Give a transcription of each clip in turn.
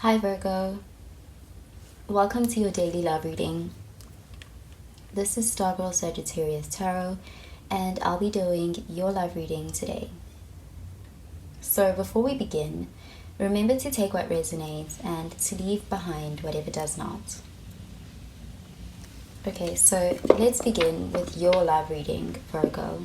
Hi Virgo, welcome to your daily love reading. This is Stargirl Sagittarius Tarot, and I'll be doing your love reading today. So before we begin, remember to take what resonates and to leave behind whatever does not. Okay, so let's begin with your love reading, Virgo.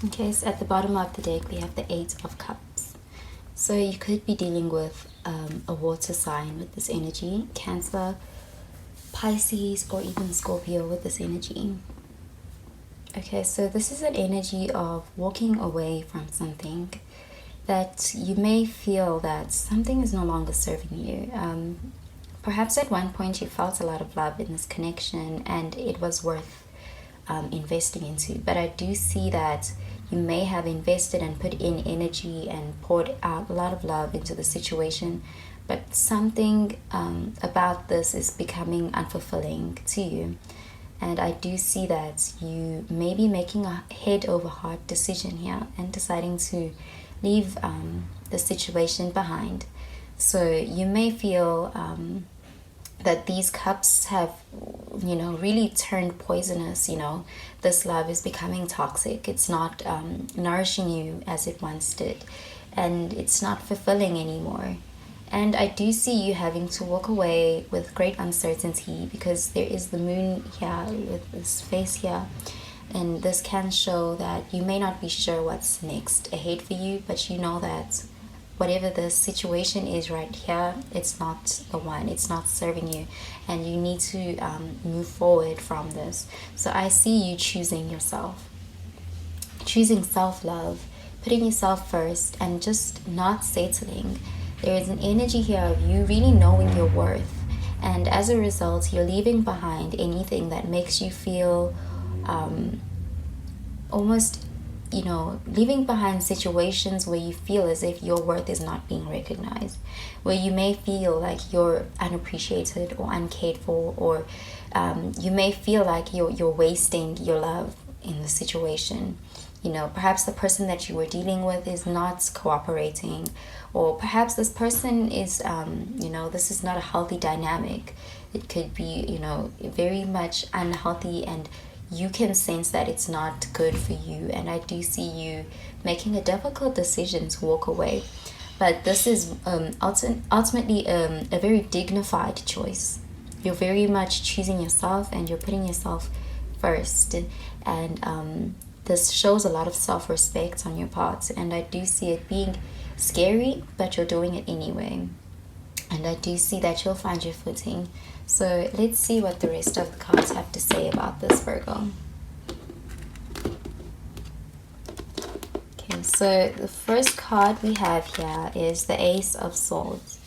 Okay, so at the bottom of the deck we have the Eight of Cups. So you could be dealing with a water sign with this energy, Cancer, Pisces, or even Scorpio with this energy. Okay, so this is an energy of walking away from something that you may feel that something is no longer serving you. Perhaps at one point you felt a lot of love in this connection and it was worth investing into, but I do see that you may have invested and put in energy and poured out a lot of love into the situation, but something about this is becoming unfulfilling to you. And I do see that you may be making a head over heart decision here and deciding to leave the situation behind. So you may feel that these cups have, really turned poisonous. This love is becoming toxic. It's not nourishing you as it once did, and it's not fulfilling anymore. And I do see you having to walk away with great uncertainty because there is the moon here with this face here, and this can show that you may not be sure what's next ahead for you, but you know that whatever the situation is right here, it's not the one, it's not serving you, and you need to move forward from this. So I see you choosing yourself, choosing self-love, putting yourself first, and just not settling. There is an energy here of you really knowing your worth, and as a result you're leaving behind anything that makes you feel almost, leaving behind situations where you feel as if your worth is not being recognized, where you may feel like you're unappreciated or uncared for, or you may feel like you're wasting your love in the situation. Perhaps the person that you were dealing with is not cooperating, or perhaps this person is, this is not a healthy dynamic. It could be, very much unhealthy, and you can sense that it's not good for you. And I do see you making a difficult decision to walk away. But this is ultimately a very dignified choice. You're very much choosing yourself and you're putting yourself first. And this shows a lot of self-respect on your part. And I do see it being scary, but you're doing it anyway. and I do see that you'll find your footing. So let's see what the rest of the cards have to say about this, Virgo. Okay, so the first card we have here is the Ace of Swords.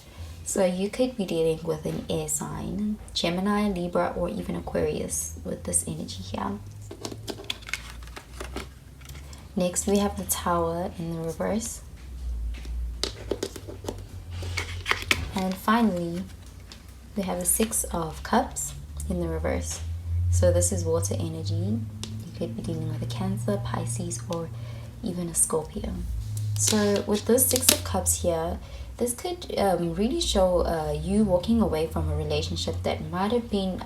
So you could be dealing with an air sign, Gemini, Libra, or even Aquarius with this energy here. Next, we have the Tower in the reverse. And finally, we have the Six of Cups in the reverse. So this is water energy. You could be dealing with a Cancer, Pisces, or even a Scorpio. So with this Six of Cups here, this could really show you walking away from a relationship that might have been,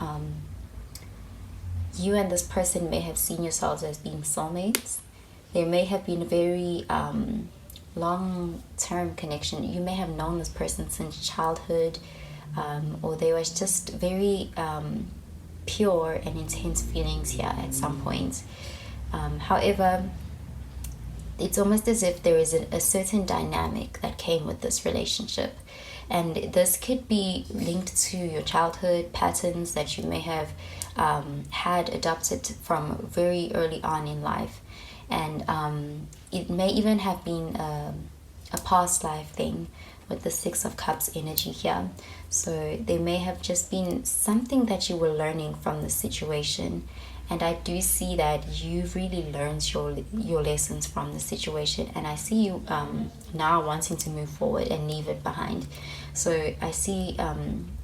you and this person may have seen yourselves as being soulmates. There may have been a very long-term connection. You may have known this person since childhood, or there was just very pure and intense feelings here at some point. However, it's almost as if there is a certain dynamic that came with this relationship, and this could be linked to your childhood patterns that you may have had adopted from very early on in life. And it may even have been a past life thing with the Six of Cups energy here. So there may have just been something that you were learning from the situation, and I do see that you've really learned your lessons from the situation, and I see you now wanting to move forward and leave it behind. So I see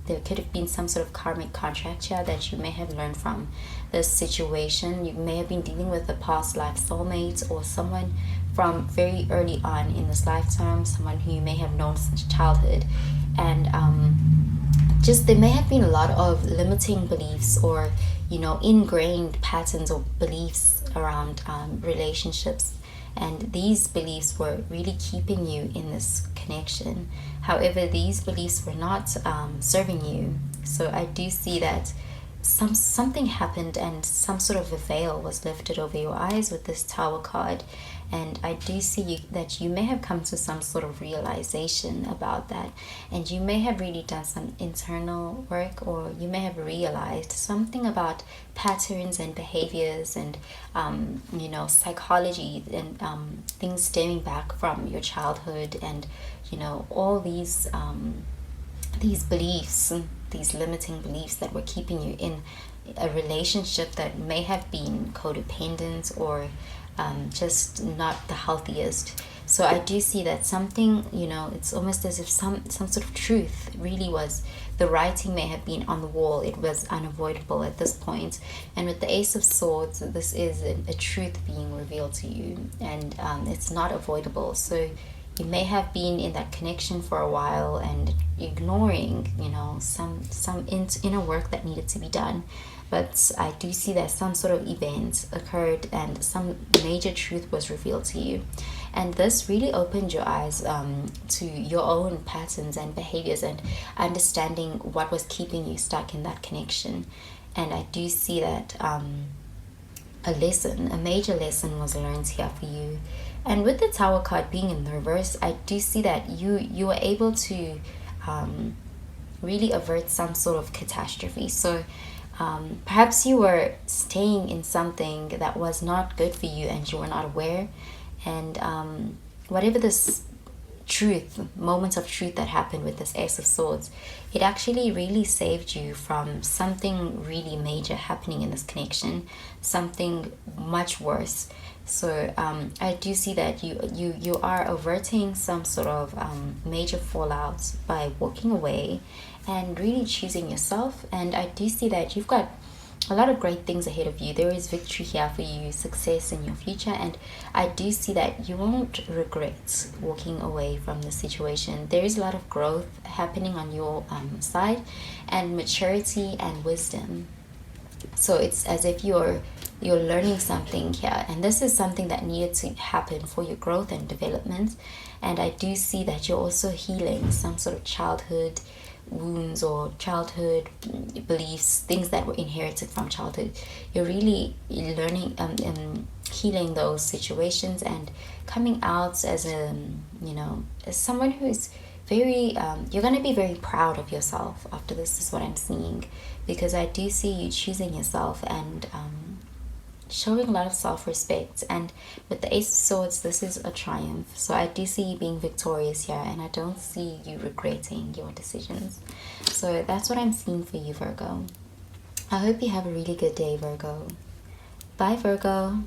there could have been some sort of karmic contract here that you may have learned from this situation. You may have been dealing with a past life soulmate or someone from very early on in this lifetime, someone who you may have known since childhood. And just there may have been a lot of limiting beliefs or, you know, ingrained patterns or beliefs around relationships. And these beliefs were really keeping you in this connection. However, these beliefs were not serving you. So I do see that something happened and some sort of a veil was lifted over your eyes with this Tower card. And I do see that you may have come to some sort of realization about that. And you may have really done some internal work, or you may have realized something about patterns and behaviors and, you know, psychology and things stemming back from your childhood, and, you know, all these beliefs, these limiting beliefs that were keeping you in a relationship that may have been codependent or just not the healthiest. So I do see that something, you know, it's almost as if some sort of truth really was, the writing may have been on the wall, it was unavoidable at this point. And with the Ace of Swords, this is a truth being revealed to you, and it's not avoidable. So you may have been in that connection for a while and ignoring, you know, some inner work that needed to be done. But I do see that some sort of event occurred and some major truth was revealed to you. And this really opened your eyes to your own patterns and behaviors, and understanding what was keeping you stuck in that connection. And I do see that a major lesson was learned here for you. And with the Tower card being in the reverse, I do see that you were able to really avert some sort of catastrophe. So perhaps you were staying in something that was not good for you and you were not aware. And whatever this moment of truth that happened with this Ace of Swords, it actually really saved you from something really major happening in this connection, something much worse. So I do see that you are averting some sort of major fallout by walking away and really choosing yourself. And I do see that you've got a lot of great things ahead of you. There is victory here for you, success in your future, and I do see that you won't regret walking away from the situation. There is a lot of growth happening on your side, and maturity and wisdom. So it's as if you're learning something here, and this is something that needed to happen for your growth and development. And I do see that you're also healing some sort of childhood wounds or childhood beliefs, things that were inherited from childhood. You're really learning and healing those situations and coming out as as someone who's very you're going to be very proud of yourself after this, is what I'm seeing, because I do see you choosing yourself and showing a lot of self-respect. And with the Ace of Swords, this is a triumph, so I do see you being victorious here, and I don't see you regretting your decisions. So that's what I'm seeing for you, Virgo. I hope you have a really good day, Virgo. Bye, Virgo.